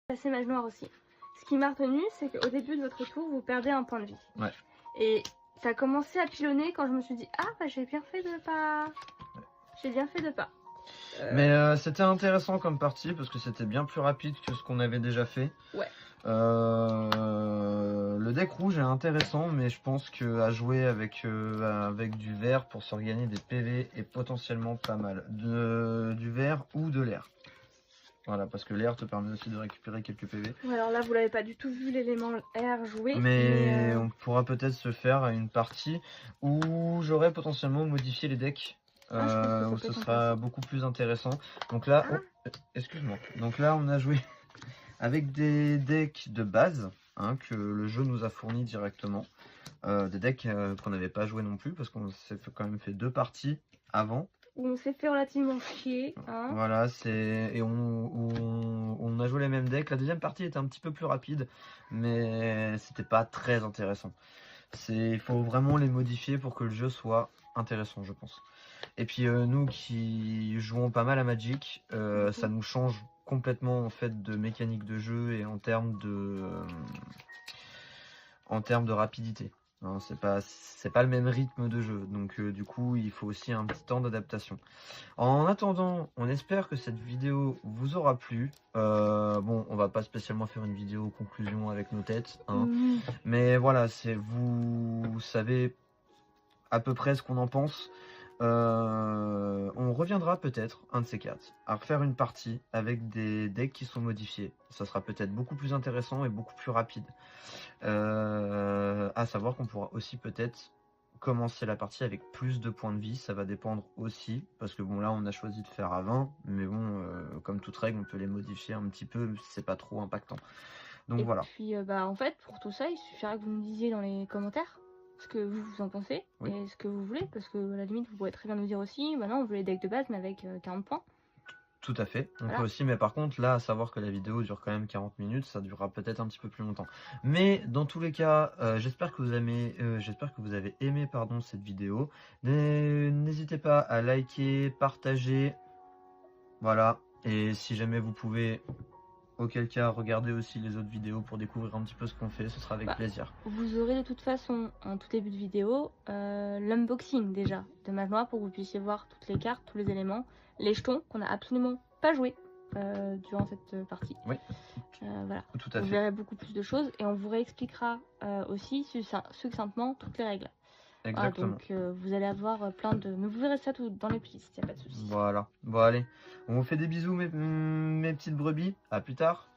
passer mage noir aussi. Ce qui m'a retenu, c'est qu'au début de votre tour, vous perdez un point de vie. Ouais. Et ça a commencé à pilonner quand je me suis dit, ah bah j'ai bien fait de pas. J'ai bien fait de pas. Mais c'était intéressant comme partie parce que c'était bien plus rapide que ce qu'on avait déjà fait. Ouais. Le deck rouge est intéressant, mais je pense que à jouer avec du vert pour se regagner des PV est potentiellement pas mal. Du vert ou de l'air. Voilà, parce que l'air te permet aussi de récupérer quelques PV. Ouais, alors là, vous l'avez pas du tout vu l'élément air jouer. Mais on pourra peut-être se faire une partie où j'aurai potentiellement modifié les decks. Où ce sera beaucoup plus intéressant. Donc là, excuse-moi. Donc là, on a joué avec des decks de base que le jeu nous a fourni directement. Des decks qu'on n'avait pas joué non plus parce qu'on s'est quand même fait 2 parties avant. Où on s'est fait relativement chier. Voilà, et on a joué les mêmes decks. La deuxième partie était un petit peu plus rapide, mais c'était pas très intéressant. Il faut vraiment les modifier pour que le jeu soit intéressant, je pense. Et puis nous qui jouons pas mal à Magic, ça nous change complètement en fait de mécanique de jeu et en termes de rapidité. Hein, c'est pas le même rythme de jeu, donc du coup il faut aussi un petit temps d'adaptation. En attendant, on espère que cette vidéo vous aura plu. Bon, on va pas spécialement faire une vidéo conclusion avec nos têtes, hein, mais voilà, vous savez à peu près ce qu'on en pense. On reviendra peut-être, un de ces quatre, à refaire une partie avec des decks qui sont modifiés. Ça sera peut-être beaucoup plus intéressant et beaucoup plus rapide. À savoir qu'on pourra aussi peut-être commencer la partie avec plus de points de vie. Ça va dépendre aussi, parce que bon là on a choisi de faire à 20, mais bon, comme toute règle, on peut les modifier un petit peu, c'est pas trop impactant. Donc voilà. Et puis en fait, pour tout ça, il suffira que vous me disiez dans les commentaires ce que vous en pensez et ce que vous voulez, parce que à la limite vous pourrez très bien nous dire aussi, bah non on veut les decks de base mais avec 40 points. Tout à fait, on peut aussi, mais par contre là à savoir que la vidéo dure quand même 40 minutes, ça durera peut-être un petit peu plus longtemps. Mais dans tous les cas, j'espère que vous avez aimé cette vidéo. N'hésitez pas à liker, partager, voilà, et si jamais vous pouvez, auquel cas, regardez aussi les autres vidéos pour découvrir un petit peu ce qu'on fait, ce sera avec plaisir. Vous aurez de toute façon, en tout début de vidéo, l'unboxing déjà de Mage Noir pour que vous puissiez voir toutes les cartes, tous les éléments, les jetons qu'on n'a absolument pas joué durant cette partie. Oui, voilà. Tout à fait. Vous verrez beaucoup plus de choses et on vous réexpliquera aussi succinctement toutes les règles. Exactement. Donc vous allez avoir plein de... Mais vous verrez ça tout dans les playlists, il n'y a pas de souci. Voilà. Bon allez, on vous fait des bisous mes petites brebis, à plus tard.